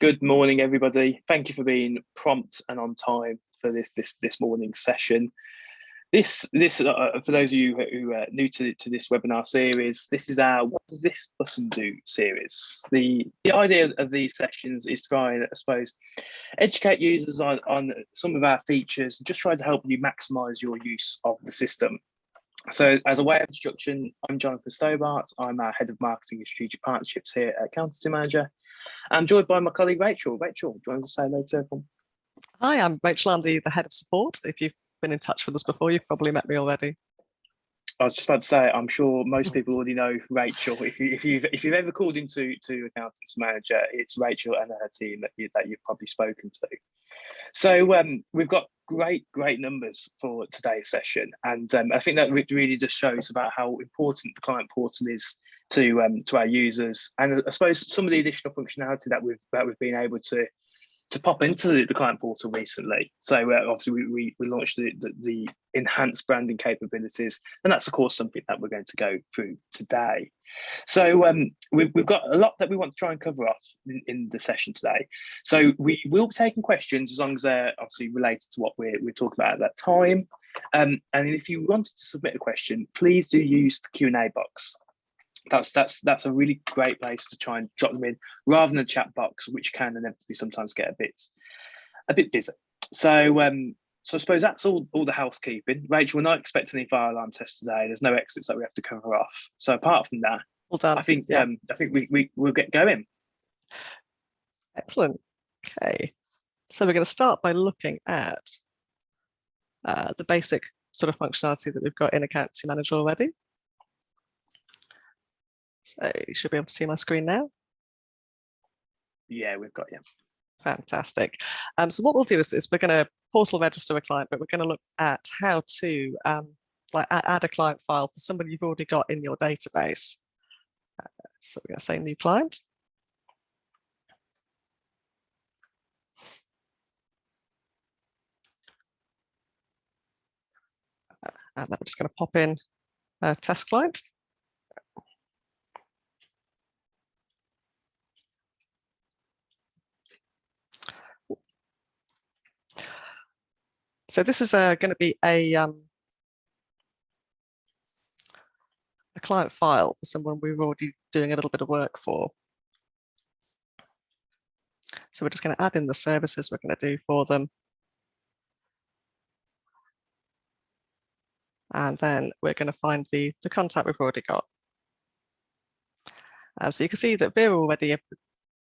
Good morning, everybody. Thank you for being prompt and on time for this morning's session. For those of you who are new to this webinar series, this is our "What Does This Button Do" series. The idea of these sessions is to try and, I suppose, educate users on some of our features and just try to help you maximise your use of the system. So as a way of introduction, I'm Jonathan Stobart. I'm our Head of Marketing and Strategic Partnerships here at Accountancy Manager. I'm joined by my colleague Rachel. Rachel, do you want to say hello to everyone? Hi, I'm Rachel. I'm the Head of Support. If you've been in touch with us before, you've probably met me already. I was just about to say, I'm sure most people already know Rachel. If you've ever called into Accountants Manager, it's Rachel and her team that you've probably spoken to. So we've got great numbers for today's session, and I think that really just shows about how important the client portal is to our users, and I suppose some of the additional functionality that we've been able to pop into the client portal recently. So obviously we launched the enhanced branding capabilities, and that's of course something that we're going to go through today. So we've got a lot that we want to try and cover off in the session today. So we will be taking questions as long as they're obviously related to what we're talking about at that time. And if you wanted to submit a question, please do use the Q&A box. That's a really great place to try and drop them in rather than a chat box, which can inevitably sometimes get a bit busy. So I suppose that's all the housekeeping. Rachel, we're not expecting any fire alarm tests today. There's no exits that we have to cover off. So apart from that, well done. I think we'll get going. Excellent. Okay, so we're going to start by looking at the basic sort of functionality that we've got in Accountancy Manager already. So you should be able to see my screen now. Yeah, we've got you. Fantastic. So what we'll do is we're going to portal register a client, but we're going to look at how to add a client file for somebody you've already got in your database. So we're going to say new client. And then we're just going to pop in a test client. So this is going to be a client file for someone we're already doing a little bit of work for. So we're just going to add in the services we're going to do for them. And then we're going to find the contact we've already got. So you can see that Vera already,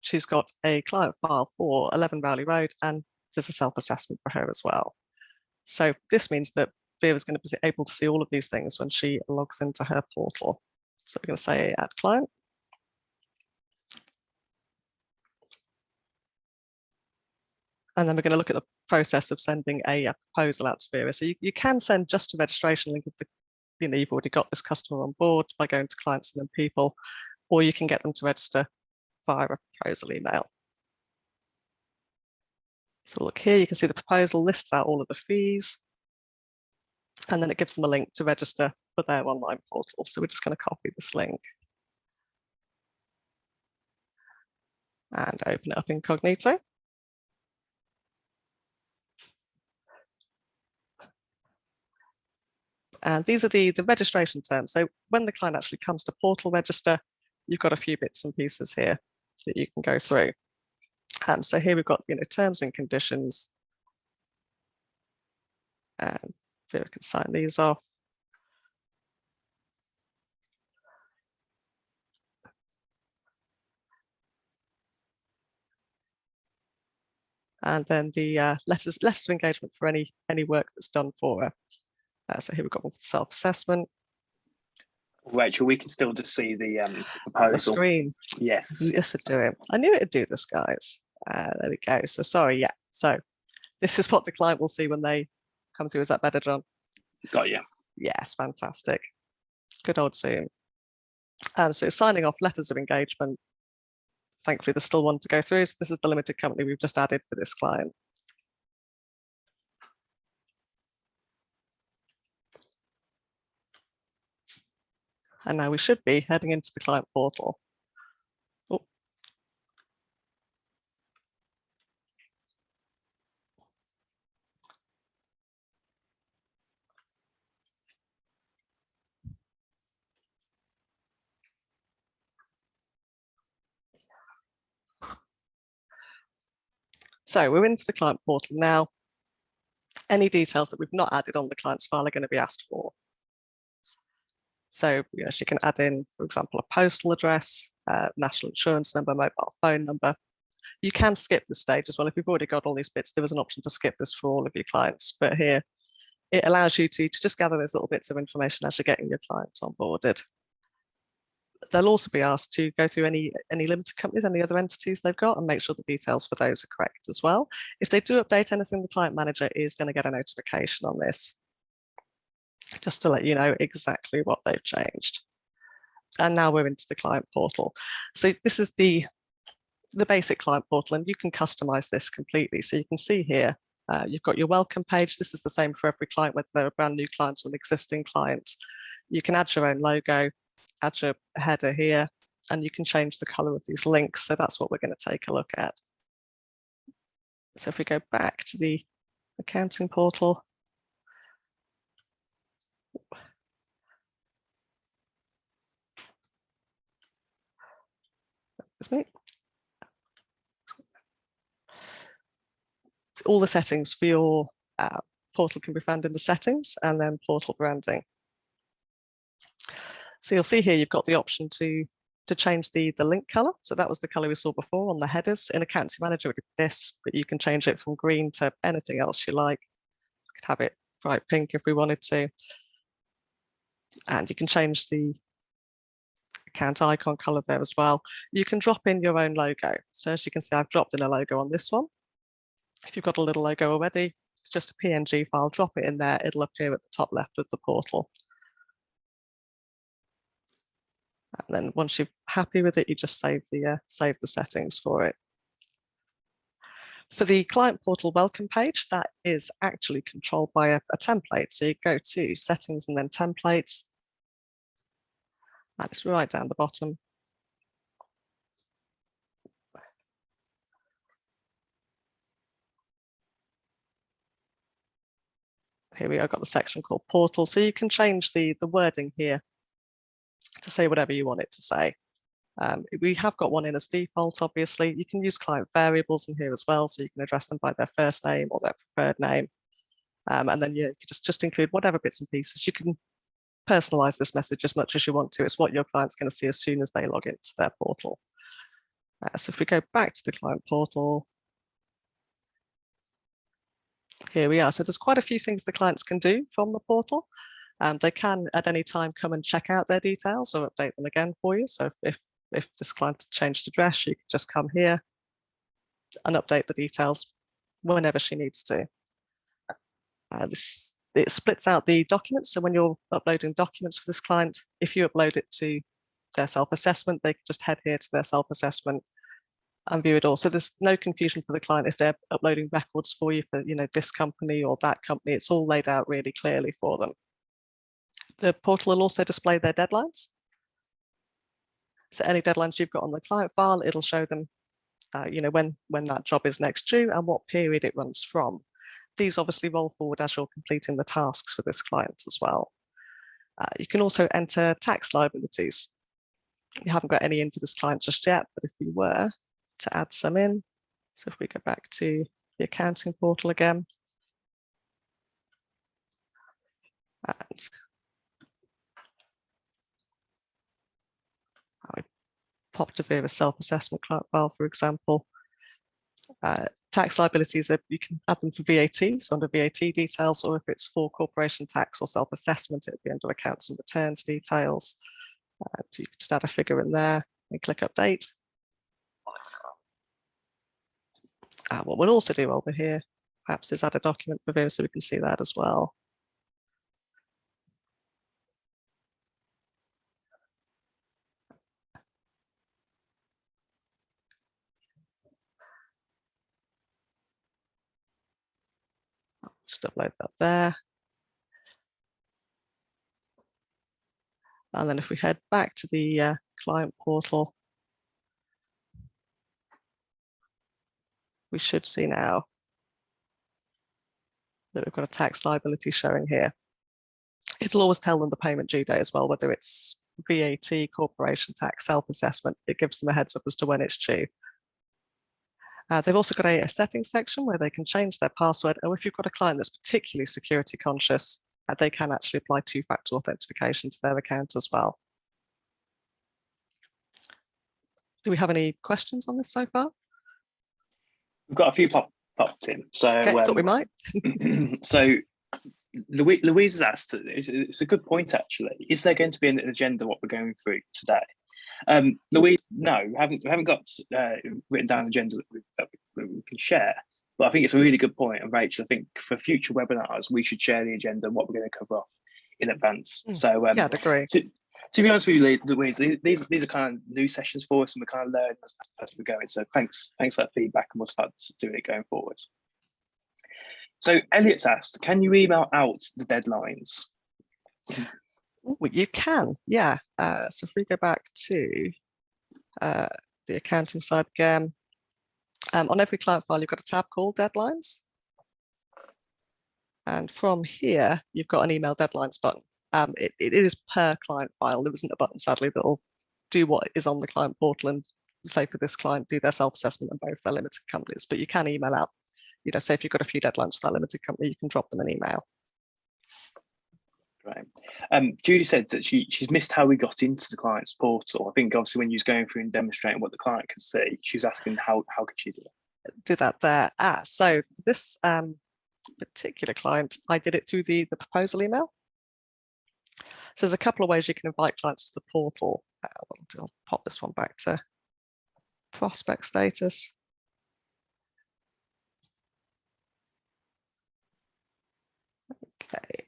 she's got a client file for 11 Rowley Road, and there's a self-assessment for her as well. So this means that Vera's going to be able to see all of these things when she logs into her portal. So we're going to say add client. And then we're going to look at the process of sending a proposal out to Vera. So you can send just a registration link if you've already got this customer on board by going to clients and then people, or you can get them to register via a proposal email. So look here, you can see the proposal lists out all of the fees, and then it gives them a link to register for their online portal. So we're just going to copy this link and open it up incognito. And these are the registration terms. So when the client actually comes to portal register, you've got a few bits and pieces here that you can go through. So here we've got terms and conditions. And Vera can sign these off. And then the letters of engagement for any work that's done for her. So here we've got one for self-assessment. Rachel, we can still just see the proposal. The screen. Yes. Yes, I do it. I knew it'd do this, guys. There we go. So sorry, yeah. So this is what the client will see when they come through. Is that better, John? Got you. Yes, fantastic. Good old Zoom. So signing off letters of engagement. Thankfully, there's still one to go through. So this is the limited company we've just added for this client. And now we should be heading into the client portal. Oh. So we're into the client portal now. Any details that we've not added on the client's file are going to be asked for. So she can add in, for example, a postal address, national insurance number, mobile phone number. You can skip this stage as well. If you've already got all these bits, there was an option to skip this for all of your clients. But here, it allows you to just gather those little bits of information as you're getting your clients onboarded. They'll also be asked to go through any limited companies, any other entities they've got, and make sure the details for those are correct as well. If they do update anything, the client manager is going to get a notification on this, just to let you know exactly what they've changed. And now we're into the client portal. So this is the basic client portal, and you can customize this completely. So you can see here, you've got your welcome page. This is the same for every client, whether they're a brand new client or an existing client. You can add your own logo, add your header here, and you can change the color of these links. So that's what we're going to take a look at. So if we go back to the accounting portal, excuse me. All the settings for your portal can be found in the settings and then portal branding. So you'll see here you've got the option to change the link color. So that was the color we saw before on the headers. In Accounting Manager, it's this, but you can change it from green to anything else you like. We could have it bright pink if we wanted to. And you can change the account icon color there as well. You can drop in your own logo. So as you can see, I've dropped in a logo on this one. If you've got a little logo already, it's just a PNG file, drop it in there, it'll appear at the top left of the portal. And then once you're happy with it, you just save the settings for it. For the client portal welcome page, that is actually controlled by a template. So you go to settings and then templates. And it's right down the bottom. Here we are, got the section called portal. So you can change the wording here to say whatever you want it to say. We have got one in as default, obviously. You can use client variables in here as well, so you can address them by their first name or their preferred name. And then you can just include whatever bits and pieces. You can personalize this message as much as you want to. It's what your client's going to see as soon as they log into their portal. So if we go back to the client portal, here we are. So there's quite a few things the clients can do from the portal. They can at any time come and check out their details or update them again for you. So if this client changed address, you can just come here and update the details whenever she needs to. It splits out the documents. So when you're uploading documents for this client, if you upload it to their self-assessment, they can just head here to their self-assessment and view it all. So there's no confusion for the client if they're uploading records for you for this company or that company. It's all laid out really clearly for them. The portal will also display their deadlines. So any deadlines you've got on the client file, it'll show them when that job is next due and what period it runs from. These obviously roll forward as you're completing the tasks for this client as well. You can also enter tax liabilities. You haven't got any in for this client just yet, but if we were to add some in, so if we go back to the accounting portal again, and I pop to view a self-assessment client file, for example. Tax liabilities, you can add them for VAT, so under VAT details, or if it's for corporation tax or self-assessment, it would be under accounts and returns details. So you can just add a figure in there and click update. What we'll also do over here, perhaps, is add a document for view so we can see that as well. I'll just upload that there. And then if we head back to the client portal, we should see now that we've got a tax liability showing here. It'll always tell them the payment due date as well, whether it's VAT, corporation tax, self-assessment. It gives them a heads up as to when it's due. They've also got a settings section where they can change their password. Or if you've got a client that's particularly security conscious, they can actually apply two-factor authentication to their account as well. Do we have any questions on this so far? We've got a few popped in. So Okay, thought we might. So Louise has asked, it's a good point actually. Is there going to be an agenda what we're going through today? Louise, no, we haven't got written down an agenda that we can share. But I think it's a really good point. And Rachel, I think for future webinars, we should share the agenda and what we're going to cover off in advance. So yeah, I'd agree. To be honest with you, Louise, these are kind of new sessions for us, and we're kind of learning as we're going. So thanks for that feedback, and we'll start doing it going forward. So Elliot's asked, can you email out the deadlines? Ooh, you can, yeah. So if we go back to the accounting side again, on every client file, you've got a tab called Deadlines. And from here, you've got an email deadlines button. It is per client file. There isn't a button, sadly, that will do what is on the client portal and say for this client, do their self-assessment and both their limited companies. But you can email out, say if you've got a few deadlines for that limited company, you can drop them an email. Right. Judy said that she's missed how we got into the client's portal. I think obviously when you was going through and demonstrating what the client can see, she's asking how could she do it? Do that there. So this particular client, I did it through the proposal email. So there's a couple of ways you can invite clients to the portal. I'll pop this one back to prospect status. Okay.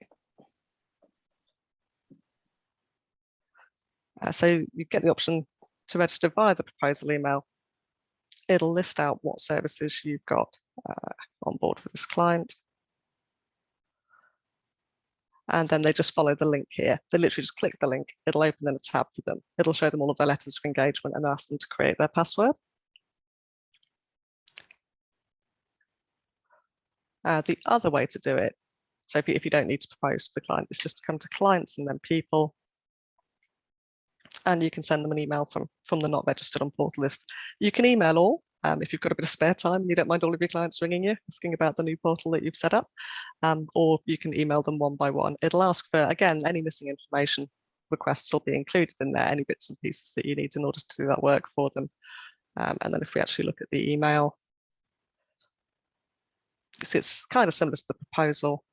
So you get the option to register via the proposal email. It'll list out what services you've got on board for this client. And then they just follow the link here. They literally just click the link. It'll open in a tab for them. It'll show them all of their letters of engagement and ask them to create their password. The other way to do it, so if you don't need to propose to the client, is just to come to clients and then people. And you can send them an email from the not registered on portal list. You can email all if you've got a bit of spare time and you don't mind all of your clients ringing you, asking about the new portal that you've set up, or you can email them one by one. It'll ask for, again, any missing information. Requests will be included in there, any bits and pieces that you need in order to do that work for them. And then if we actually look at the email, it's kind of similar to the proposal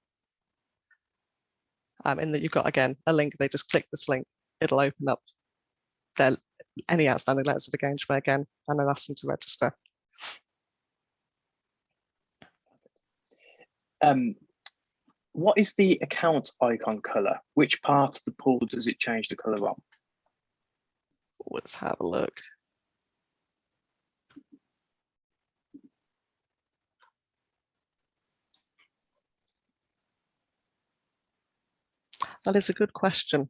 in that you've got, again, a link. They just click this link. It'll open up any outstanding letters of engagement again, and then ask them to register. What is the account icon color? Which part of the pool does it change the color on? Let's have a look. That is a good question.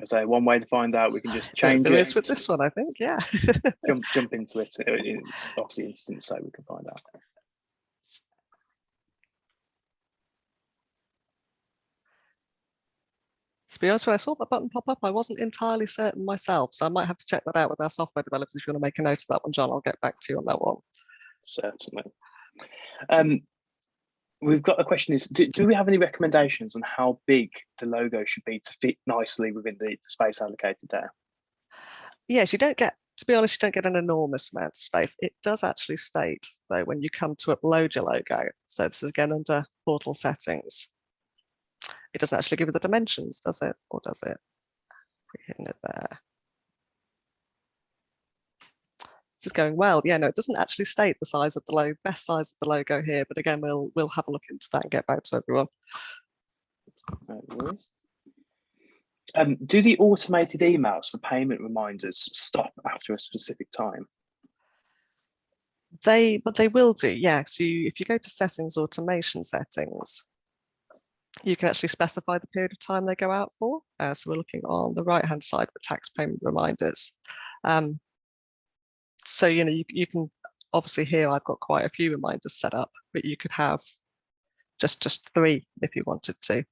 So one way to find out, we can just change there it. There is with this one, I think, yeah. jump into it. It's obviously instant, so we can find out. To be honest, when I saw that button pop up, I wasn't entirely certain myself, so I might have to check that out with our software developers. If you want to make a note of that one, John, I'll get back to you on that one. Certainly. We've got a question is, do we have any recommendations on how big the logo should be to fit nicely within the space allocated there? Yes, you don't get, to be honest, you don't get an enormous amount of space. It does actually state, though, when you come to upload your logo, so this is again under portal settings, it doesn't actually give you the dimensions, does it? Or does it? We're hitting it there. This is going well. Yeah, no, it doesn't actually state the size of the logo, best size of the logo here, but again, we'll have a look into that and get back to everyone. Do the automated emails for payment reminders stop after a specific time? But they will do, yeah. So if you go to settings, automation settings, you can actually specify the period of time they go out for. So we're looking on the right-hand side for tax payment reminders. So, you can obviously here I've got quite a few reminders set up, but you could have just 3 if you wanted to.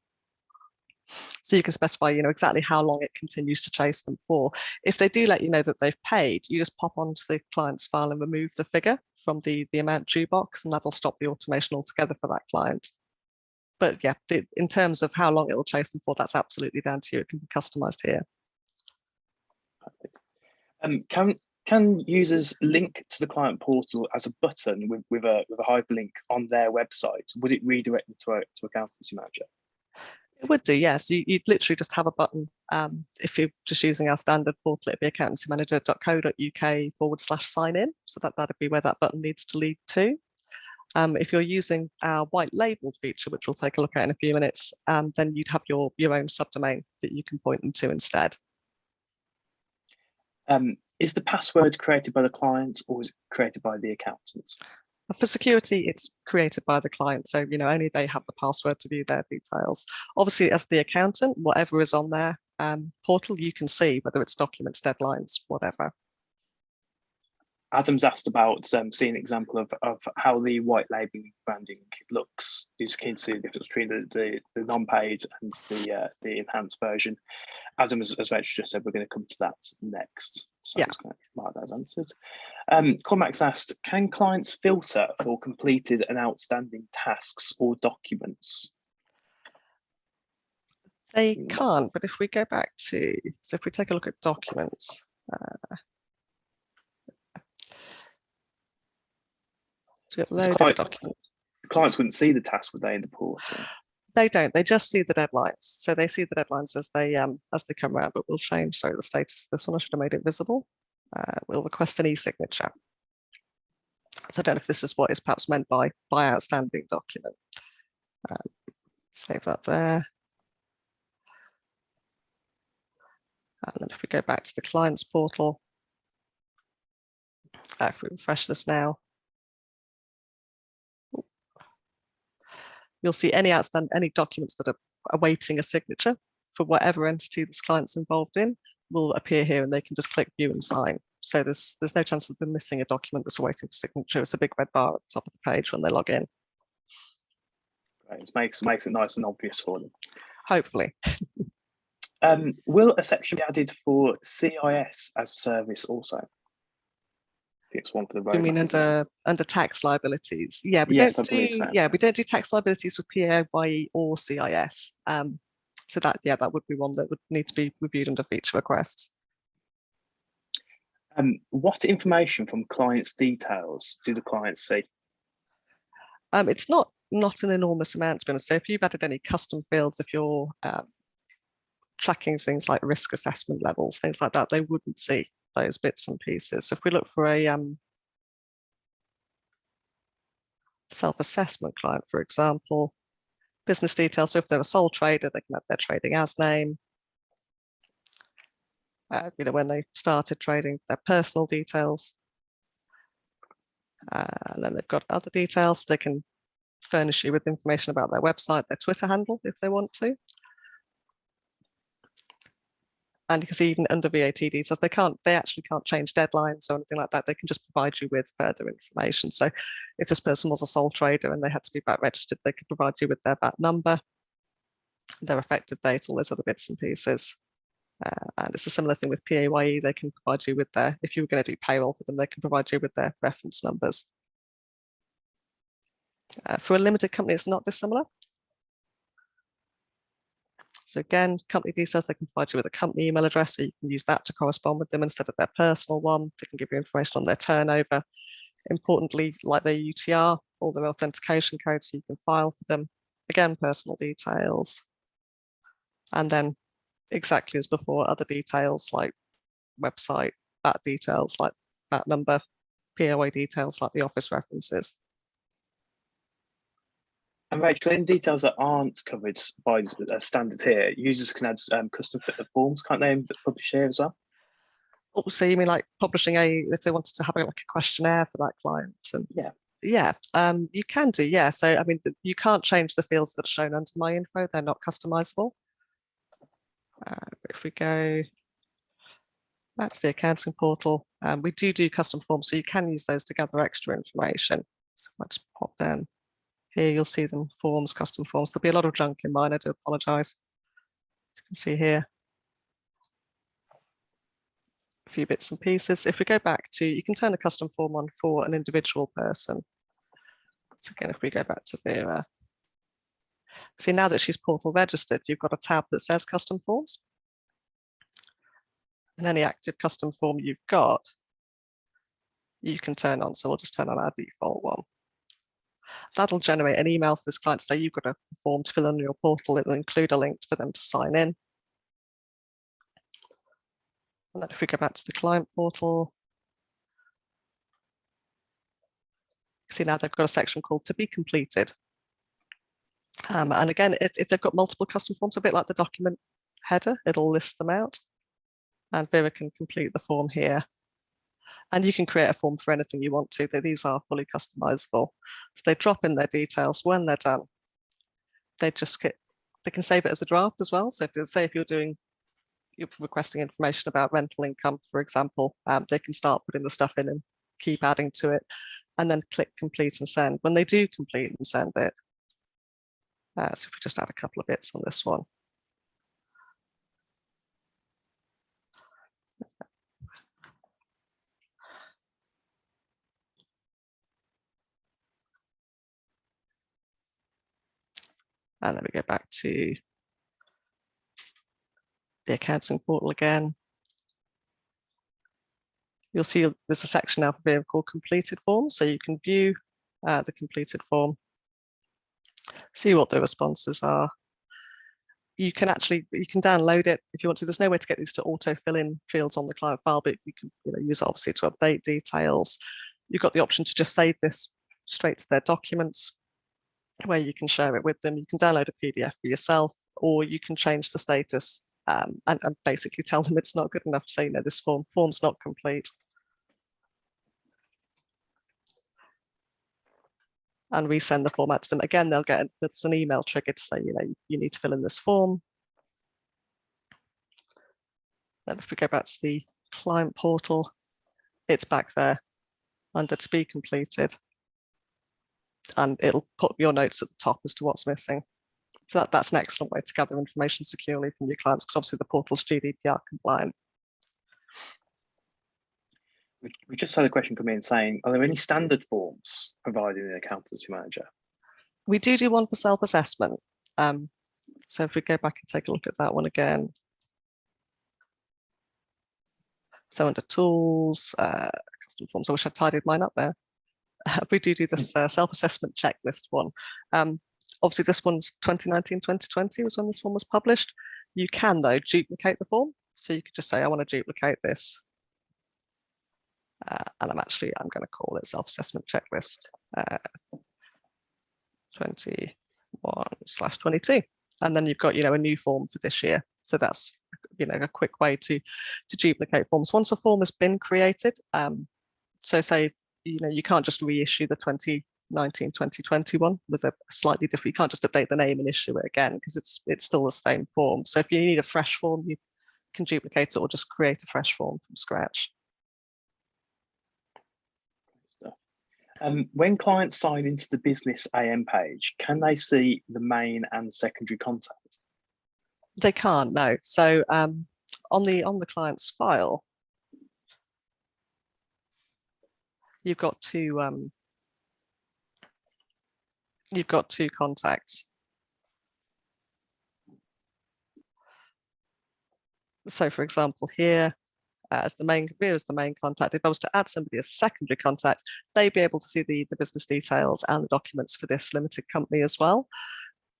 So you can specify, exactly how long it continues to chase them for. If they do let you know that they've paid, you just pop onto the client's file and remove the figure from the amount due box, and that'll stop the automation altogether for that client. But yeah, in terms of how long it will chase them for, that's absolutely down to you. It can be customized here. Perfect. Can users link to the client portal as a button with a hyperlink on their website? Would it redirect them to Accountancy Manager? It would do, yes. You'd literally just have a button. If you're just using our standard portal, it'd be accountancymanager.co.uk/sign in. So that'd be where that button needs to lead to. If you're using our white labeled feature, which we'll take a look at in a few minutes, then you'd have your own subdomain that you can point them to instead. Is the password created by the client or is it created by the accountant? For security, it's created by the client. So, only they have the password to view their details. Obviously, as the accountant, whatever is on their portal, you can see, whether it's documents, deadlines, whatever. Adam's asked about seeing an example of how the white labeling branding looks. He's keen to see the difference between the non-paid and the enhanced version. Adam, as Rachel just said, we're going to come to that next. So yeah. I'm just going to mark that as answered. Cormac's asked, can clients filter for completed and outstanding tasks or documents? They can't, but if we go back to, so if we take a look at documents, so we've got loaded a document. Clients wouldn't see the task, would they, in the portal? They don't. They just see the deadlines. So they see the deadlines as they come around. But we'll change. So the status of this one, I should have made it visible. We'll request an e-signature. So I don't know if this is what is perhaps meant by outstanding document. Save that there. And then if we go back to the client's portal, if we refresh this now, you'll see any documents that are awaiting a signature for whatever entity this client's involved in will appear here, and they can just click view and sign. So there's no chance of them missing a document that's awaiting for signature. It's a big red bar at the top of the page when they log in. Great. It makes it nice and obvious for them. Hopefully. Will a section be added for CIS as service also? I think it's one for the roadmap. You mean under tax liabilities? Yeah, we yes, don't I believe do. So. Yeah, we don't do tax liabilities for PAYE or CIS. So that would be one that would need to be reviewed under feature requests. What information from clients' details do the clients see? It's not an enormous amount, to be honest. So if you've added any custom fields, if you're tracking things like risk assessment levels, things like that, they wouldn't see those bits and pieces. So if we look for a self-assessment client, for example, business details. So if they're a sole trader, they can have their trading as name. When they started trading, their personal details. And then they've got other details. They can furnish you with information about their website, their Twitter handle, if they want to. And you can see even under VAT details, they actually can't change deadlines or anything like that. They can just provide you with further information. So if this person was a sole trader and they had to be VAT registered, they could provide you with their VAT number, their effective date, all those other bits and pieces. And it's a similar thing with PAYE. They can provide you with if you were going to do payroll for them, they can provide you with their reference numbers. For a limited company, it's not dissimilar. So again, company details, they can provide you with a company email address, so you can use that to correspond with them instead of their personal one. They can give you information on their turnover. Importantly, like their UTR, all their authentication codes, so you can file for them. Again, personal details. And then exactly as before, other details like website, VAT details like VAT number, POA details like the office references. And Rachel, any details that aren't covered by standard here, users can add custom forms, can't they, publish here as well? Oh, so you mean like publishing if they wanted to have like a questionnaire for that client? And yeah, you can do, yeah. So I mean, you can't change the fields that are shown under my info; they're not customizable. If we go back to the accounting portal, we do custom forms, so you can use those to gather extra information. So I just pop down here, you'll see them, forms, custom forms. There'll be a lot of junk in mine, I do apologize. you can see here, a few bits and pieces. If we go back to, you can turn a custom form on for an individual person. So again, if we go back to Vera, see now that she's portal registered, you've got a tab that says custom forms. And any active custom form you've got, you can turn on. So we'll just turn on our default one. That'll generate an email for this client to say you've got a form to fill in your portal. It'll include a link for them to sign in. And then if we go back to the client portal, see now they've got a section called to be completed. And again, if they've got multiple custom forms, a bit like the document header, it'll list them out. And Vera can complete the form here. And you can create a form for anything you want to. These are fully customizable. So they drop in their details. When they're done, they just get, they can save it as a draft as well. So if you're requesting information about rental income, for example, they can start putting the stuff in and keep adding to it, and then click complete and send. When they do complete and send it, so if we just add a couple of bits on this one. And then we go back to the accounting portal again. You'll see there's a section now for Vera called completed forms. So you can view the completed form, see what the responses are. You can download it if you want to. There's no way to get these to auto fill in fields on the client file, but you can use it obviously to update details. You've got the option to just save this straight to their documents, where you can share it with them. You can download a PDF for yourself, or you can change the status and basically tell them it's not good enough to say, this form's not complete. And resend the form out to them. Again, they'll get there's an email trigger to say, you need to fill in this form. Then if we go back to the client portal, it's back there under to be completed. And it'll put your notes at the top as to what's missing. So that's an excellent way to gather information securely from your clients, because obviously the portal's GDPR compliant. We just had a question come in saying, are there any standard forms provided in Accountancy Manager? We do one for self-assessment. So if we go back and take a look at that one again. So under tools, custom forms, I wish I'd tidied mine up there. We do this self-assessment checklist one. Obviously this one's 2019-2020 was when this one was published. You can though duplicate the form. So you could just say, I want to duplicate this. And I'm going to call it self-assessment checklist 21/22. And then you've got, a new form for this year. So that's, a quick way to duplicate forms. Once a form has been created, so say, you can't just reissue the 2019-2021 with a slightly different, you can't just update the name and issue it again, because it's still the same form. So if you need a fresh form, you can duplicate it or just create a fresh form from scratch. When clients sign into the business AM page, can they see the main and secondary contact? They can't, no. So on the client's file, you've got two contacts. So for example, here, as the main contact, if I was to add somebody as a secondary contact, they'd be able to see the business details and the documents for this limited company as well.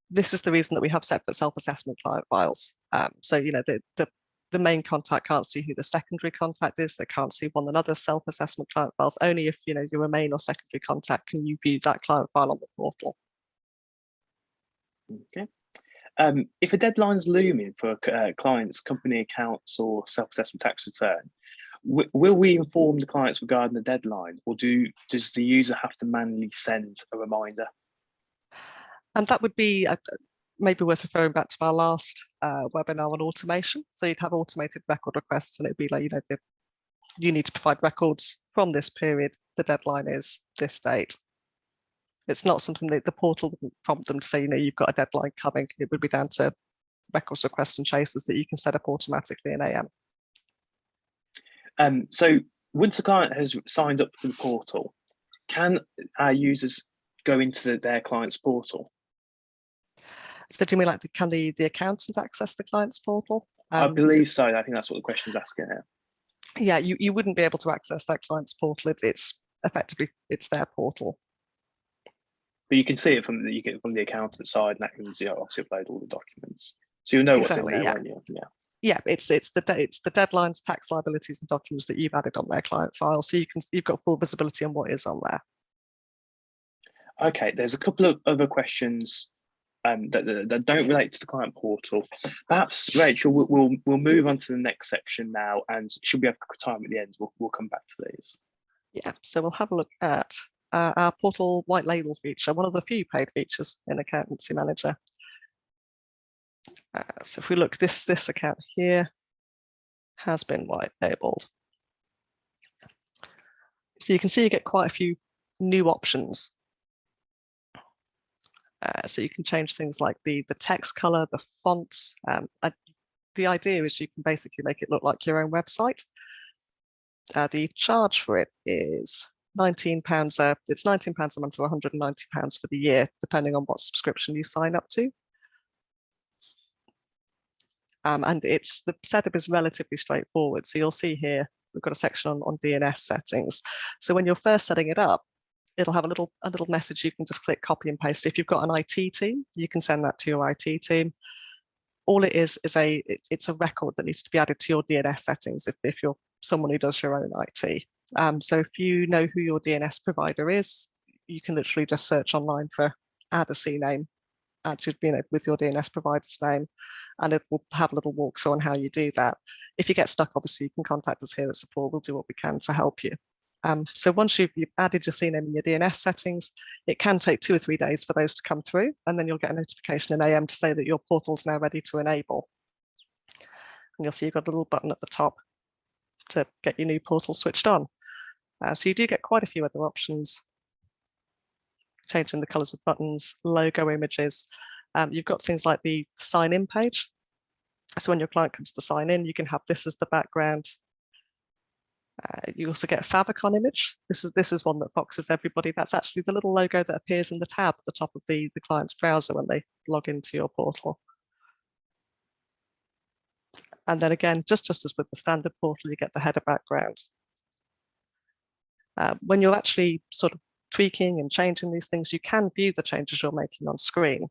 This is the reason that we have separate self-assessment client files. So the main contact can't see who the secondary contact is. They can't see one another's self-assessment client files. Only if your main or secondary contact can you view that client file on the portal. Okay. If a deadline's looming for clients' company accounts or self-assessment tax return, will we inform the clients regarding the deadline, or does the user have to manually send a reminder? And that would be maybe worth referring back to our last webinar on automation. So you'd have automated record requests, and it'd be like, you need to provide records from this period. The deadline is this date. It's not something that the portal wouldn't prompt them to say, you've got a deadline coming. It would be down to records requests and chasers that you can set up automatically in AM. So once a client has signed up for the portal, can our users go into their client's portal? So do you mean like can the accountant access the client's portal? I believe so. I think that's what the question's asking here. Yeah, you wouldn't be able to access that client's portal. It's effectively, it's their portal. But you can see it from the accountant side, and that can obviously upload all the documents. So you'll know what's in there, yeah. won't you? Yeah. Yeah, it's the deadlines, tax liabilities, and documents that you've added on their client file. So you've got full visibility on what is on there. Okay, there's a couple of other questions that don't relate to the client portal. Perhaps Rachel, we'll move on to the next section now, and should we have time at the end, we'll come back to these. Yeah, so we'll have a look at our portal white label feature, one of the few paid features in Accountancy Manager. So if we look, this account here has been white labeled. So you can see you get quite a few new options. So you can change things like the text color, the fonts. The idea is you can basically make it look like your own website. The charge for it is £19. It's £19 a month or £190 for the year, depending on what subscription you sign up to. And the setup is relatively straightforward. So you'll see here, we've got a section on DNS settings. So when you're first setting it up, it'll have a little message you can just click copy and paste. If you've got an IT team, you can send that to your IT team. All it is it's a record that needs to be added to your DNS settings if you're someone who does your own IT. So if you know who your DNS provider is, you can literally just search online for add a CNAME, with your DNS provider's name, and it will have a little walkthrough on how you do that. If you get stuck, obviously you can contact us here at support. We'll do what we can to help you. So once you've added your CNAME in your DNS settings, it can take 2 or 3 days for those to come through, and then you'll get a notification in AM to say that your portal's now ready to enable. And you'll see you've got a little button at the top to get your new portal switched on. So you do get quite a few other options, changing the colors of buttons, logo images. You've got things like the sign-in page. So when your client comes to sign in, you can have this as the background. You also get a favicon image. This is one that foxes everybody. That's actually the little logo that appears in the tab at the top of the client's browser when they log into your portal. And then again, just as with the standard portal, you get the header background. When you're actually sort of tweaking and changing these things, you can view the changes you're making on screen.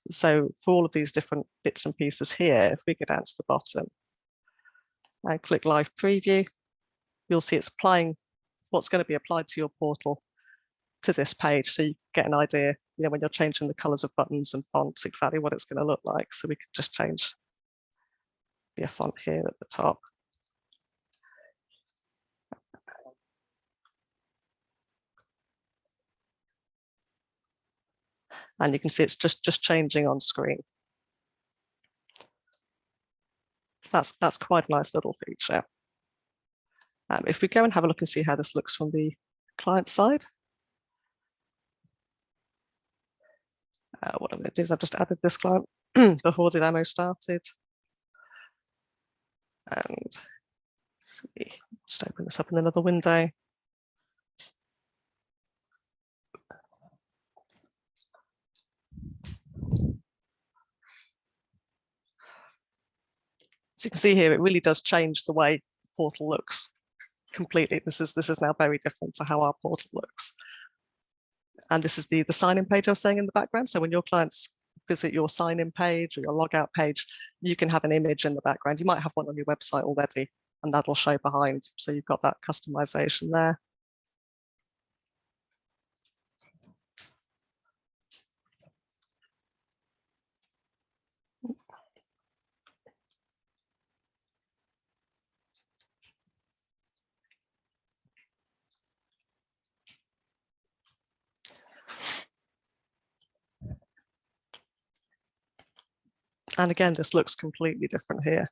So for all of these different bits and pieces here, if we go down to the bottom and click Live Preview, you'll see it's applying what's going to be applied to your portal to this page. So you get an idea, when you're changing the colors of buttons and fonts, exactly what it's going to look like. So we could just change a font here at the top. And you can see it's just changing on screen. So that's quite a nice little feature. If we go and have a look and see how this looks from the client side, what I'm going to do is I've just added this client before the demo started. And just open this up in another window. So you can see here, it really does change the way the portal looks completely. This is now very different to how our portal looks. And this is the sign-in page I was saying in the background. So when your clients visit your sign-in page or your logout page, you can have an image in the background. You might have one on your website already, and that'll show behind. So you've got that customization there. And again, this looks completely different here.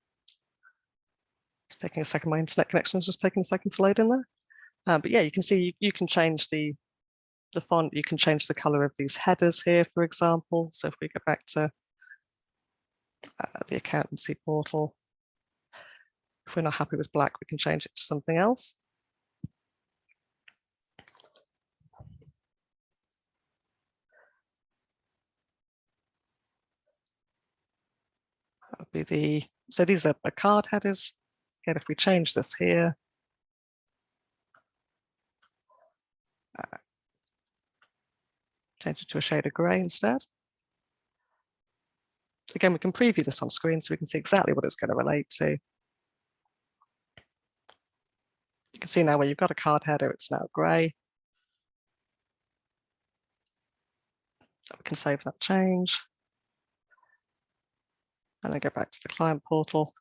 It's taking a second. My internet connection is just taking a second to load in there. But yeah, you can see you can change the font. You can change the color of these headers here, for example. So if we go back to The accountancy portal. If we're not happy with black, we can change it to something else. That would be so these are card headers. Again, if we change this here, change it to a shade of grey instead. Again, we can preview this on screen so we can see exactly what it's going to relate to. You can see now where you've got a card header, it's now grey. We can save that change. And then go back to the client portal.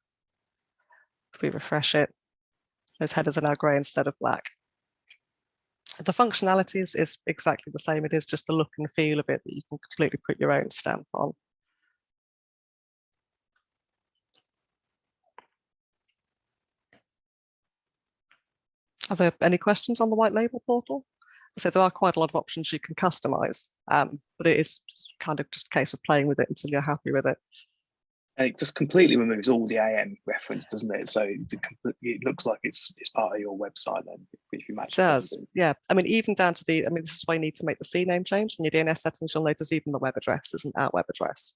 If we refresh it, those headers are now grey instead of black. The functionality is exactly the same. It is just the look and feel of it that you can completely put your own stamp on. Are there any questions on the white label portal? So there are quite a lot of options you can customize, but it is kind of just a case of playing with it until you're happy with it. And it just completely removes all the AM reference, doesn't it? So it looks like it's part of your website then, if you match it. Does, yeah. I mean, even down to the, this is why you need to make the CNAME change. In your DNS settings, you'll notice even the web address isn't our web address.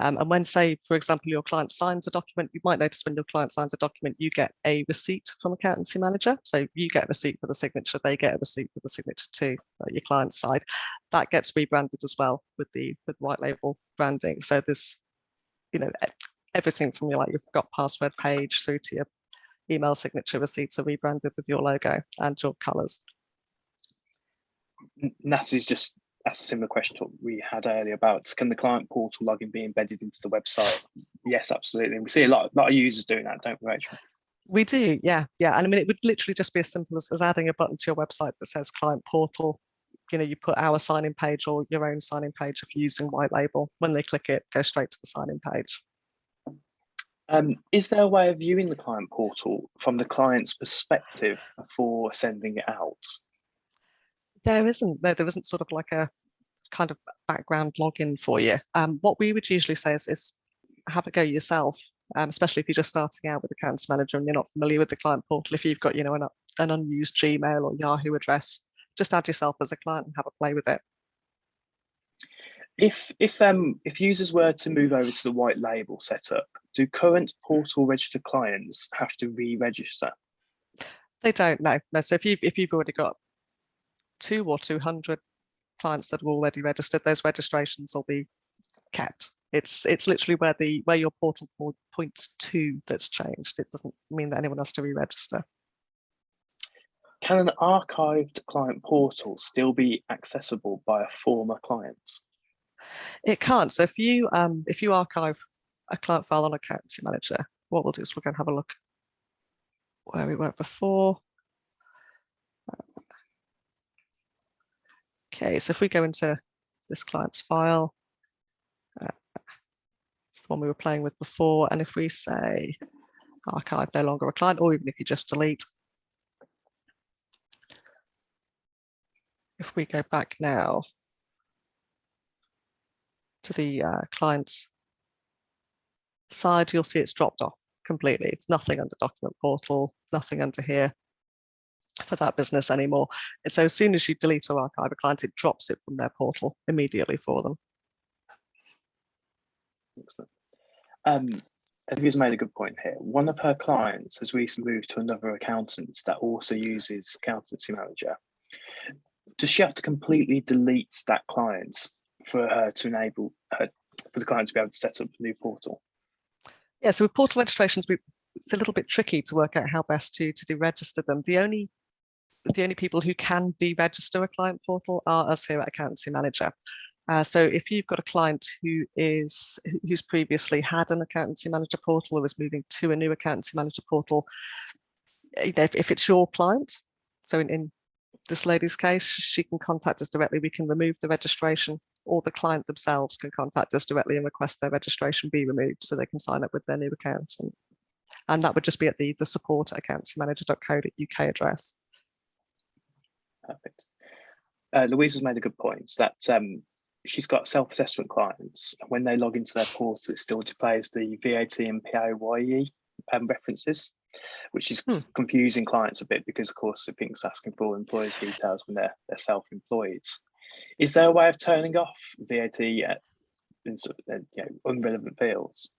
And when, say, for example, your client signs a document, you might notice when your client signs a document, you get a receipt from Accountancy Manager. So you get a receipt for the signature, they get a receipt for the signature too, your client's side. That gets rebranded as well with white label branding. So there's, everything from your your forgot password page through to your email signature receipts are rebranded with your logo and your colours. That's a similar question to what we had earlier about, can the client portal login be embedded into the website? Yes, absolutely. And we see a lot of users doing that, don't we, Rachel? We do, yeah. And I mean, it would literally just be as simple as adding a button to your website that says client portal. You put our sign-in page or your own sign-in page if you're using white label. When they click it, go straight to the sign-in page. Is there a way of viewing the client portal from the client's perspective before sending it out? There isn't. No, there isn't sort of like a kind of background login for you. What we would usually say is have a go yourself, especially if you're just starting out with Accountancy Manager and you're not familiar with the client portal. If you've got an unused Gmail or Yahoo address, just add yourself as a client and have a play with it. If users were to move over to the white label setup, do current portal registered clients have to re-register? They don't, no. So if you've already got 2 or 200 clients that are already registered, those registrations will be kept. It's literally where your portal points to that's changed. It doesn't mean that anyone has to re-register. Can an archived client portal still be accessible by a former client? It can't. So if you archive a client file on Accountancy Manager, what we'll do is we're going to have a look where we were before. Okay, so if we go into this client's file, it's the one we were playing with before, and if we say archive no longer a client, or even if you just delete, if we go back now to the client's side, you'll see it's dropped off completely. It's nothing under document portal, nothing under here for that business anymore. And so as soon as you delete or archive a client, it drops it from their portal immediately for them. Excellent. I think he's made a good point here. One of her clients has recently moved to another accountant that also uses Accountancy Manager. Does she have to completely delete that client for her to enable her, for the client to be able to set up a new portal? Yeah, so with portal registrations, it's a little bit tricky to work out how best to deregister them. The only people who can deregister a client portal are us here at Accountancy Manager. So if you've got a client who's previously had an Accountancy Manager portal or is moving to a new Accountancy Manager portal, if it's your client, so in this lady's case, she can contact us directly. We can remove the registration, or the client themselves can contact us directly and request their registration be removed so they can sign up with their new account. And that would just be at the support at accountancymanager.co.uk address. Perfect. Louise has made a good point that she's got self-assessment clients, and when they log into their portal, it still displays the VAT and PAYE references, which is confusing clients a bit because, of course, I think it's asking for employers' details when they're self-employed. Is there a way of turning off VAT in unrelevant fields?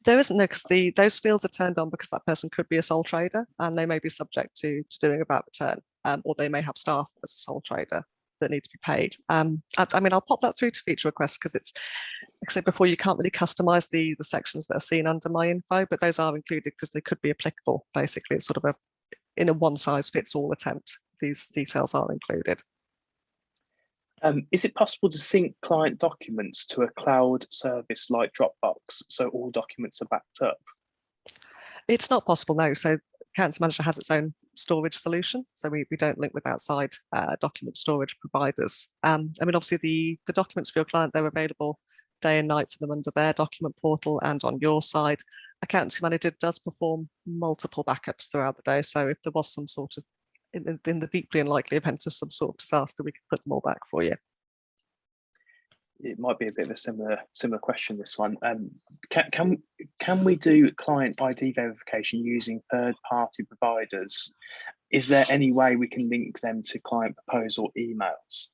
There isn't, no, because those fields are turned on because that person could be a sole trader and they may be subject to doing a VAT return, or they may have staff as a sole trader that need to be paid. I mean, I'll pop that through to feature requests because it's, like I said before, you can't really customize the sections that are seen under my info, but those are included because they could be applicable. Basically, it's sort of in a one-size-fits-all attempt. These details are included. Is it possible to sync client documents to a cloud service like Dropbox so all documents are backed up? It's not possible, no. So Accounts Manager has its own storage solution. So we don't link with outside document storage providers. I mean, obviously the documents for your client, they're available day and night for them under their document portal and on your side. Accountancy Manager does perform multiple backups throughout the day. So if there was some sort of, in the deeply unlikely event of some sort of disaster, we can put them all back for you. It might be a bit of a similar question, this one. Can we do client ID verification using third-party providers? Is there any way we can link them to client proposal emails?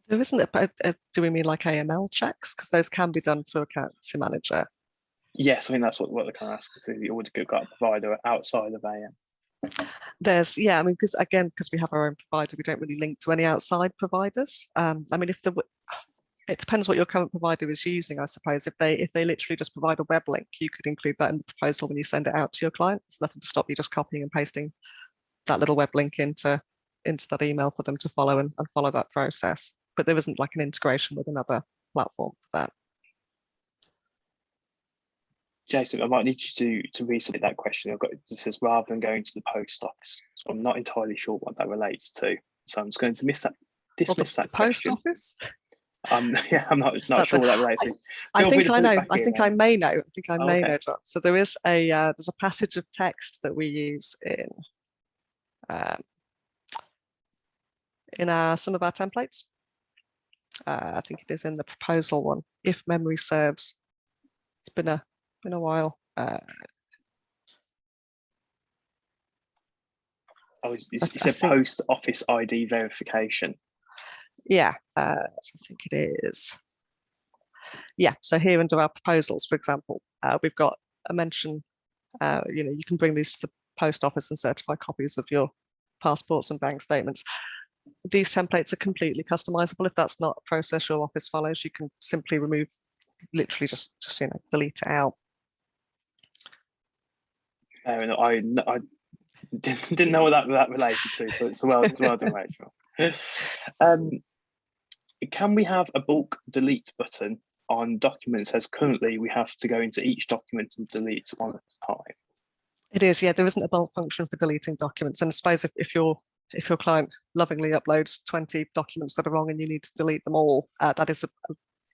There isn't do we mean like AML checks? Because those can be done through Accountancy Manager. Yes, I think that's what they're kind of asking through the audit provider outside of AM. There's, yeah, I mean, because we have our own provider, we don't really link to any outside providers. I mean, it depends what your current provider is using, I suppose. If they literally just provide a web link, you could include that in the proposal when you send it out to your client. There's nothing to stop you just copying and pasting that little web link into that email for them to follow and follow that process. But there isn't like an integration with another platform for that. Jason, I might need you to resubmit that question. It says rather than going to the post office. So I'm not entirely sure what that relates to. So I'm just going to dismiss that post question. Office? Yeah, I'm not sure what that relates to. I think I know. I think I may know. I think I may know, John. So there is there's a passage of text that we use in some of our templates. I think it is in the proposal one, if memory serves. It's been a while. You said post office ID verification. Yeah, so I think it is. Yeah, so here under our proposals, for example, we've got a mention, you can bring these to the post office and certify copies of your passports and bank statements. These templates are completely customizable. If that's not a process your office follows, you can simply remove, literally just delete it out. And I didn't know what that related to, so it's well done, Rachel. Can we have a bulk delete button on documents, as currently we have to go into each document and delete one at a time? It is, yeah. There isn't a bulk function for deleting documents, and I suppose if your client lovingly uploads 20 documents that are wrong and you need to delete them all, that is a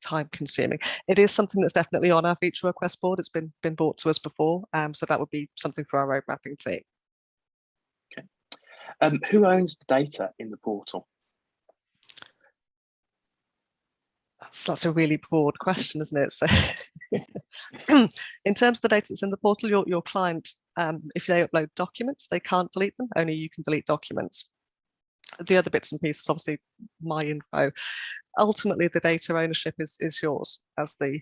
time consuming. It is something that's definitely on our feature request board. It's been brought to us before, so that would be something for our road mapping team. Okay. Who owns the data in the portal? That's a really broad question, isn't it? So in terms of the data that's in the portal, your client, if they upload documents, they can't delete them. Only you can delete documents. The other bits and pieces, obviously my info. Ultimately, the data ownership is yours as the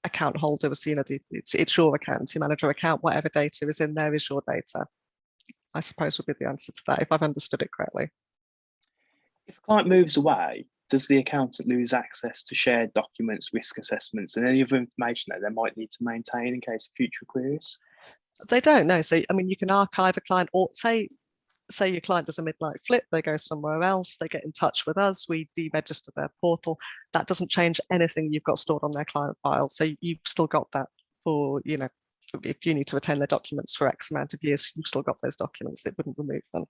account holder. So, it's your Accountancy Manager account. Whatever data is in there is your data, I suppose would be the answer to that, if I've understood it correctly. If a client moves away, does the accountant lose access to shared documents, risk assessments, and any other information that they might need to maintain in case of future queries? They don't, no. So, I mean, you can archive a client, or say your client does a midnight flip, they go somewhere else, they get in touch with us, we deregister their portal. That doesn't change anything you've got stored on their client file. So you've still got that for, if you need to retain their documents for X amount of years, you've still got those documents. It wouldn't remove them.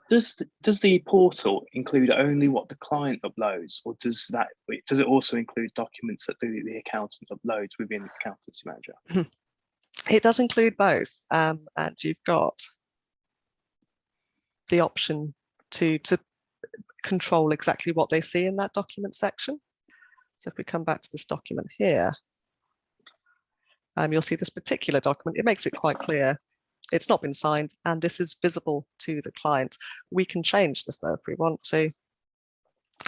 Does the portal include only what the client uploads, or does it also include documents that the accountant uploads within the Accountancy Manager? It does include both, and you've got the option to control exactly what they see in that document section. So if we come back to this document here, you'll see this particular document. It makes it quite clear it's not been signed, and this is visible to the client. We can change this though if we want to.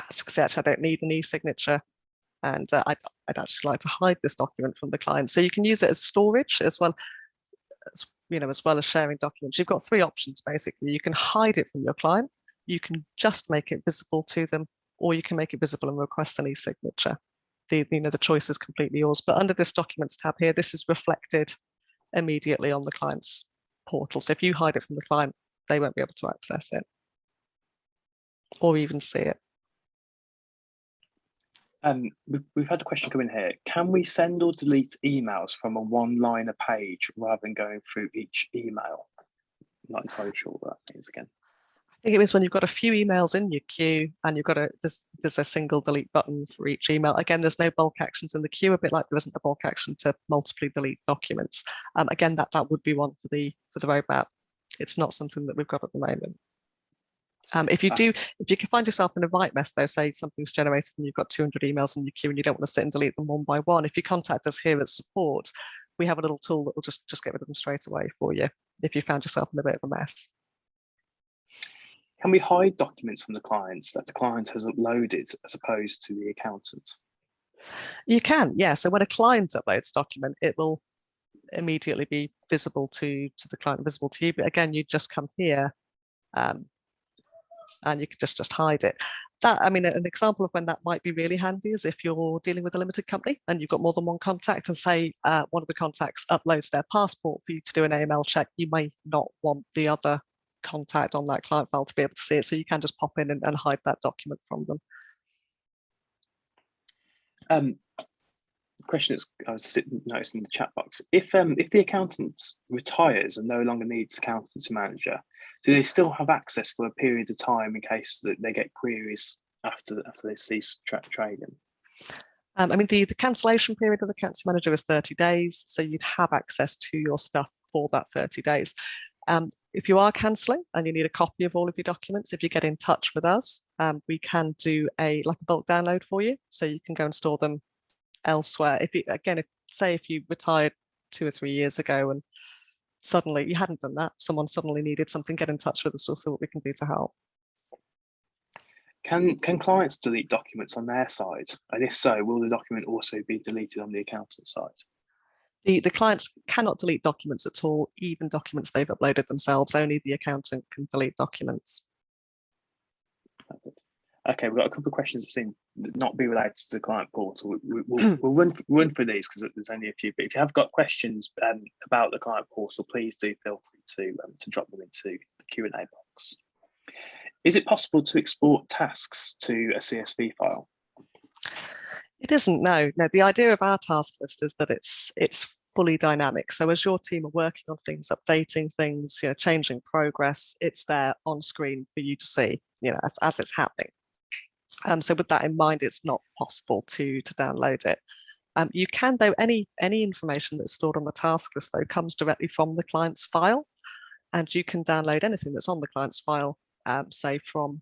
As you can see, actually, I don't need an e-signature, and I'd actually like to hide this document from the client. So you can use it as storage as well as, as well as sharing documents. You've got three options basically. You can hide it from your client, you can just make it visible to them, or you can make it visible and request an e-signature. The choice is completely yours. But under this Documents tab here, this is reflected immediately on the client's portal. So if you hide it from the client, they won't be able to access it or even see it. We've had a question come in here. Can we send or delete emails from a one-liner page rather than going through each email? I'm not entirely sure what that means again. I think it was when you've got a few emails in your queue and you've got there's a single delete button for each email. Again, there's no bulk actions in the queue, a bit like there isn't the bulk action to multiply delete documents. Again, that would be one for the roadmap. It's not something that we've got at the moment. If you can find yourself in a write mess though, say something's generated and you've got 200 emails in your queue and you don't want to sit and delete them one by one, if you contact us here at support, we have a little tool that will just get rid of them straight away for you if you found yourself in a bit of a mess. Can we hide documents from the clients that the client has uploaded as opposed to the accountant? You can, yeah. So when a client uploads a document, it will immediately be visible to the client, visible to you. But again, you just come here and you can just hide it. An example of when that might be really handy is if you're dealing with a limited company and you've got more than one contact, and say one of the contacts uploads their passport for you to do an AML check, you may not want the other contact on that client file to be able to see it, so you can just pop in and hide that document from them. Question is, I was noticing in the chat box, if the accountant retires and no longer needs accountancy manager, do they still have access for a period of time in case that they get queries after they cease trading? The cancellation period of the accountancy manager is 30 days, so you'd have access to your stuff for that 30 days. If you are cancelling and you need a copy of all of your documents, if you get in touch with us, we can do a bulk download for you, so you can go and store them elsewhere. If you retired 2 or 3 years ago and suddenly you hadn't done that, someone suddenly needed something, get in touch with us. We'll see what we can do to help. Can clients delete documents on their side? And if so, will the document also be deleted on the accountant's side? The clients cannot delete documents at all, even documents they've uploaded themselves. Only the accountant can delete documents. Okay, we've got a couple of questions that seem not be related to the client portal. We'll run through these because there's only a few. But if you have got questions about the client portal, please do feel free to drop them into the Q&A box. Is it possible to export tasks to a CSV file? It isn't, no. The idea of our task list is that it's fully dynamic. So as your team are working on things, updating things, changing progress, it's there on screen for you to see, as it's happening. So with that in mind, it's not possible to download it. You can, though, any information that's stored on the task list, though, comes directly from the client's file, and you can download anything that's on the client's file, say from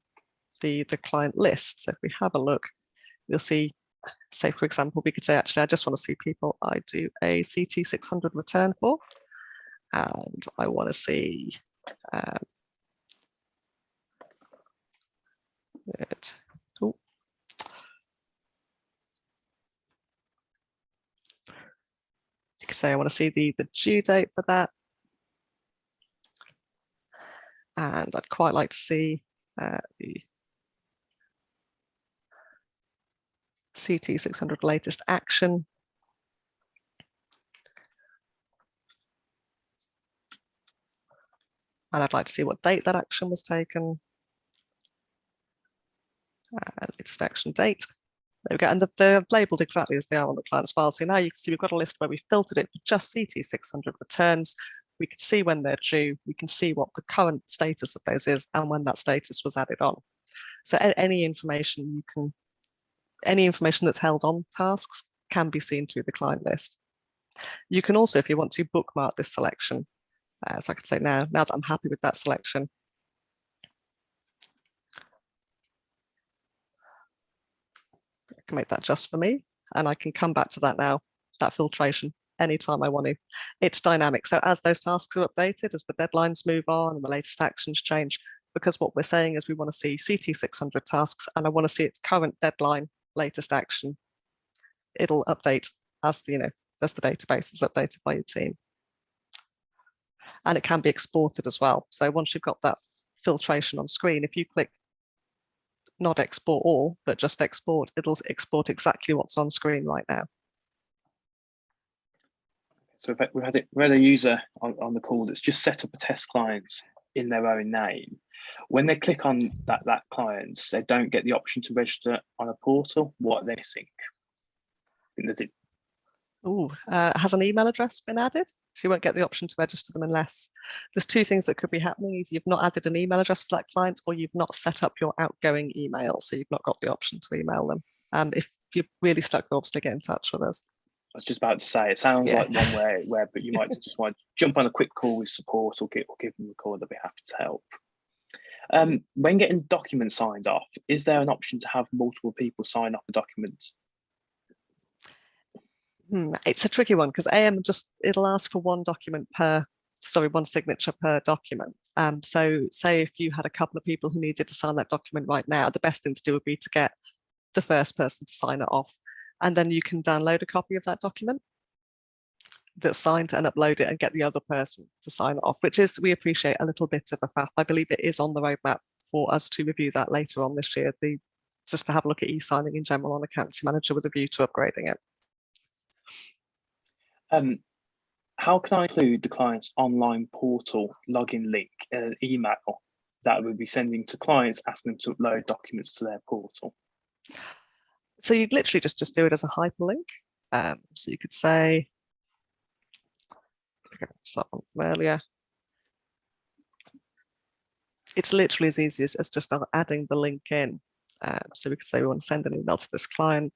the client list. So if we have a look, you'll see, say, for example, we could say, actually, I just want to see people I do a CT 600 return for, and I want to see you could say I want to see the due date for that, and I'd quite like to see the CT 600 latest action. And I'd like to see what date that action was taken. Latest action date. There we go. And they're labeled exactly as they are on the client's file. So now you can see we've got a list where we filtered it for just CT 600 returns. We can see when they're due. We can see what the current status of those is and when that status was added on. So any information that's held on tasks can be seen through the client list. You can also, if you want to, bookmark this selection. So I could say now that I'm happy with that selection, can make that just for me, and I can come back to that now, that filtration, anytime I want to. It's dynamic. So as those tasks are updated, as the deadlines move on and the latest actions change, because what we're saying is we want to see CT600 tasks and I want to see its current deadline, latest action. It'll update as the database is updated by your team. And it can be exported as well. So once you've got that filtration on screen, if you click not export all, but just export, it'll export exactly what's on screen right now. So we had a user on the call that's just set up a test client in their own name. When they click on that client, they don't get the option to register on a portal. What are they missing? Has an email address been added? So you won't get the option to register them unless there's two things that could be happening. Either you've not added an email address for that client, or you've not set up your outgoing email. So you've not got the option to email them. If you're really stuck, obviously get in touch with us. I was just about to say, it sounds like one where, but you might just want to jump on a quick call with support or give them a call. They'll be happy to help. When getting documents signed off, is there an option to have multiple people sign off a document? It's a tricky one because AM it'll ask for one signature per document. So say if you had a couple of people who needed to sign that document right now, the best thing to do would be to get the first person to sign it off. And then you can download a copy of that document that's signed and upload it and get the other person to sign it off, which is, we appreciate, a little bit of a faff. I believe it is on the roadmap for us to review that later on this year, just to have a look at e-signing in general on Accountancy Manager with a view to upgrading it. How can I include the client's online portal login link in an email that we'll be sending to clients, asking them to upload documents to their portal? So you'd literally just do it as a hyperlink. So you could say, it's that one from earlier. It's literally as easy as just adding the link in. So we could say we want to send an email to this client.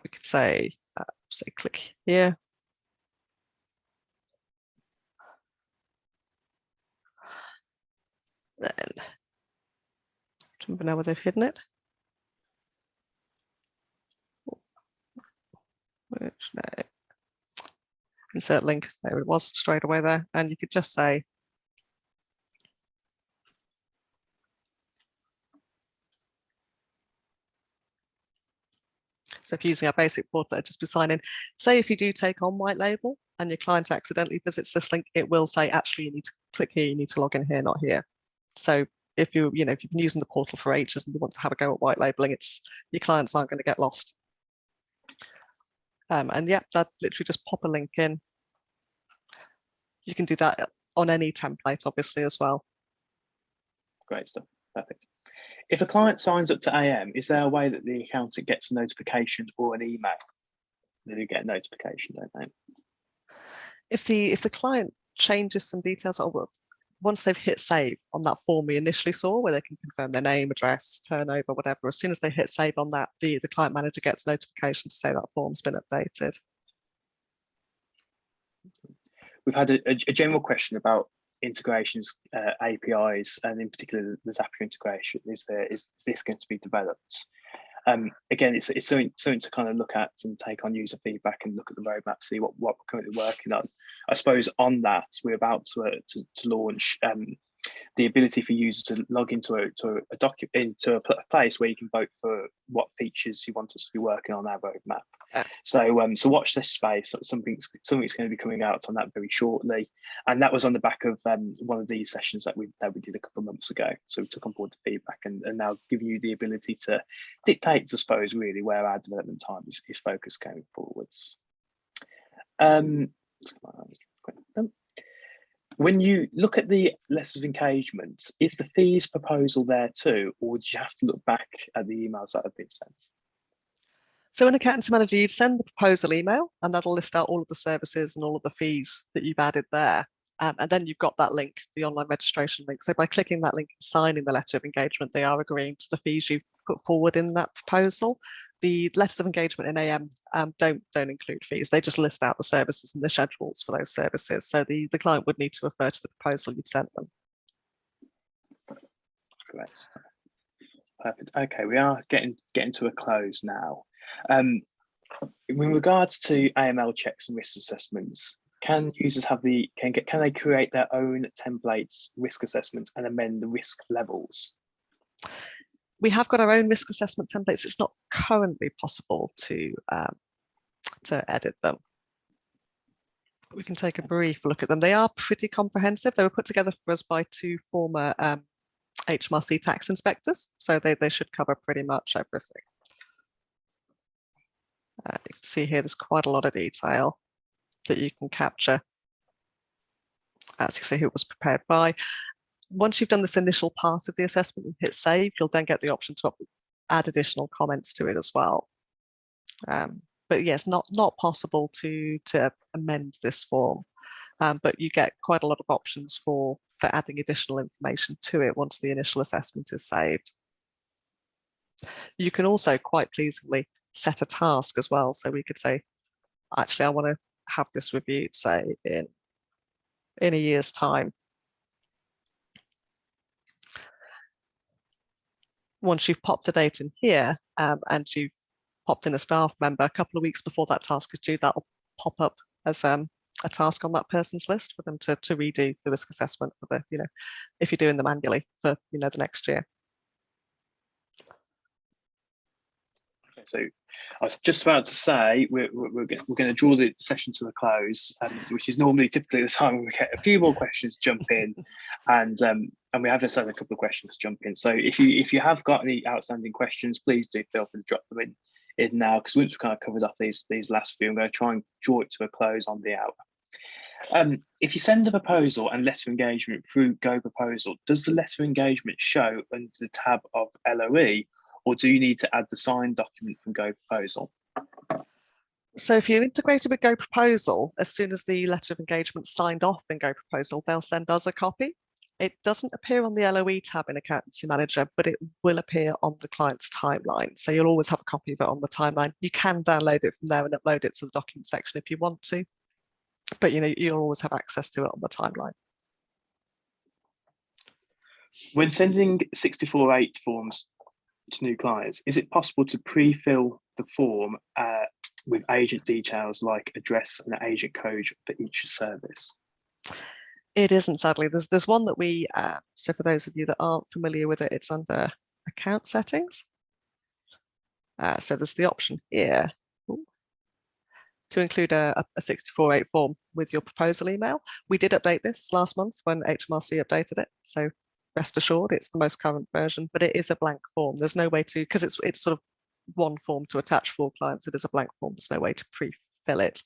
We could say click here. Then, remember now where they've hidden it? Which, no. Insert link, there it was straight away there. And you could just say, so if using our basic portal, just be signing. Say if you do take on white label and your client accidentally visits this link, it will say, actually, you need to click here, you need to log in here, not here. So if you've been using the portal for ages and you want to have a go at white labeling, your clients aren't going to get lost. And yeah, that literally just pop a link in. You can do that on any template, obviously, as well. Great stuff. Perfect. If a client signs up to AM, is there a way that the accountant gets a notification or an email? They do get a notification, don't they? If the client changes some details, once they've hit save on that form we initially saw, where they can confirm their name, address, turnover, whatever, as soon as they hit save on that, the client manager gets a notification to say that form's been updated. We've had a general question about integrations, APIs, and in particular the Zapier integration. Is this going to be developed? Again, it's something to kind of look at and take on user feedback and look at the roadmap, see what we're currently working on. I suppose on that, we're about to launch the ability for users to log into a place where you can vote for what features you want us to be working on our roadmap. So watch this space. Something's going to be coming out on that very shortly, and that was on the back of one of these sessions that we did a couple of months ago. So we took on board the feedback and now giving you the ability to dictate, I suppose, really where our development time is focused going forwards. When you look at the letters of engagement, is the fees proposal there too, or do you have to look back at the emails that have been sent? So in Accountancy Manager, you'd send the proposal email and that'll list out all of the services and all of the fees that you've added there. And then you've got that link, the online registration link. So by clicking that link and signing the letter of engagement, they are agreeing to the fees you've put forward in that proposal. The letters of engagement in AM don't include fees. They just list out the services and the schedules for those services. So the client would need to refer to the proposal you've sent them. Great. Perfect. Okay, we are getting to a close now. In regards to AML checks and risk assessments, can users can they create their own templates, risk assessment, and amend the risk levels? We have got our own risk assessment templates. It's not currently possible to edit them. We can take a brief look at them. They are pretty comprehensive. They were put together for us by 2 former HMRC tax inspectors, so they should cover pretty much everything. You can see here there's quite a lot of detail that you can capture. As you can see who it was prepared by. Once you've done this initial part of the assessment and hit save, you'll then get the option to add additional comments to it as well. But yes, not possible to amend this form, but you get quite a lot of options for adding additional information to it once the initial assessment is saved. You can also quite pleasingly set a task as well. So we could say, actually, I want to have this reviewed, say, in a year's time. Once you've popped a date in here and you've popped in a staff member a couple of weeks before that task is due, that'll pop up as a task on that person's list for them to redo the risk assessment for the, if you're doing them manually for, the next year. Okay, so I was just about to say we're going to draw the session to a close, which is normally typically the time when we get a few more questions jump in, and we have just had a couple of questions jump in. So if you have got any outstanding questions, please do feel free to drop them in now, because once we've kind of covered off these last few, I'm going to try and draw it to a close on the hour. If you send a proposal and letter engagement through Go Proposal, does the letter engagement show under the tab of LOE, or do you need to add the signed document from Go Proposal? So if you're integrated with Go Proposal, as soon as the letter of engagement signed off in Go Proposal, they'll send us a copy. It doesn't appear on the LOE tab in Accountancy Manager, but it will appear on the client's timeline. So you'll always have a copy of it on the timeline. You can download it from there and upload it to the document section if you want to, but you'll always have access to it on the timeline. When sending 64-8 forms to new clients, is it possible to pre-fill the form with agent details like address and agent code for each service? It isn't, sadly. There's one that we, so for those of you that aren't familiar with it, it's under account settings. So there's the option here to include a 64-8 form with your proposal email. We did update this last month when HMRC updated it. So rest assured, it's the most current version, but it is a blank form. There's no way to, because it's sort of one form to attach for clients. It is a blank form. There's no way to pre-fill it.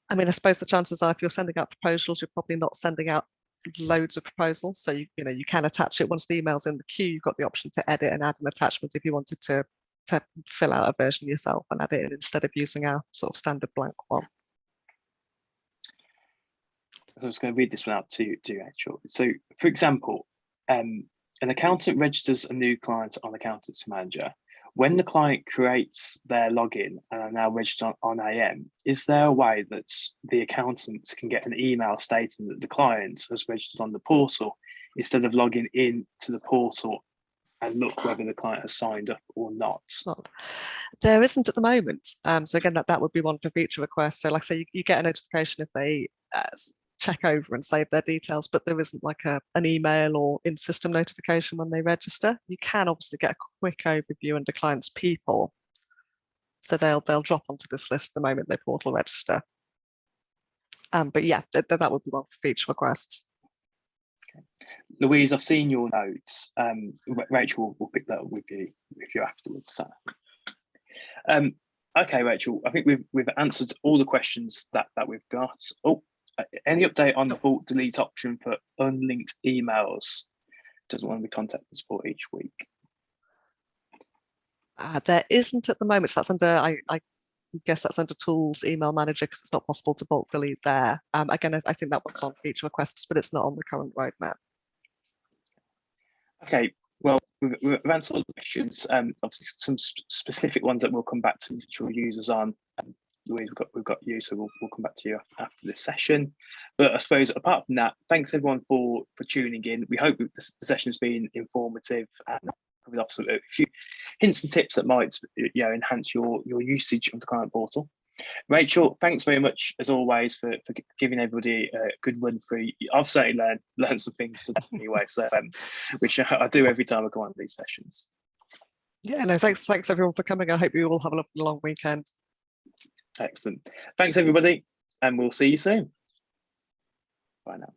I mean, I suppose the chances are if you're sending out proposals, you're probably not sending out loads of proposals. So you can attach it once the email's in the queue. You've got the option to edit and add an attachment if you wanted to fill out a version yourself and add it in instead of using our sort of standard blank one. So I was going to read this one out to Rachel. So, for example, an accountant registers a new client on Accountancy Manager. When the client creates their login and are now registered on AM, is there a way that the accountants can get an email stating that the client has registered on the portal instead of logging in to the portal and look whether the client has signed up or not? There isn't at the moment. So again, that would be one for future requests. So like I say, you get a notification if they check over and save their details, but there isn't like an email or in-system notification when they register. You can obviously get a quick overview under clients' people. So they'll drop onto this list the moment they portal register. But yeah, that would be one for future requests. Okay. Louise, I've seen your notes. Rachel will pick that up with you afterwards. So. Okay, Rachel, I think we've answered all the questions that we've got. Oh, any update on the bulk delete option for unlinked emails? Doesn't want to be contacted support each week. There isn't at the moment. So that's under, I guess that's under Tools Email Manager because it's not possible to bulk delete there. Again, I think that one's on feature requests, but it's not on the current roadmap. Okay, well, we've answered all the questions. Obviously, some specific ones that we'll come back to individual users on Louise, we've got you, so we'll come back to you after this session. But I suppose apart from that, thanks everyone for tuning in. We hope the session has been informative and covered off a few hints and tips that might enhance your usage of the client portal. Rachel, thanks very much as always for giving everybody a good run through. I've certainly learned some things today anyway, so which I do every time I go on these sessions. Yeah, no, thanks everyone for coming. I hope you all have a long weekend. Excellent. Thanks everybody, and we'll see you soon. Bye now.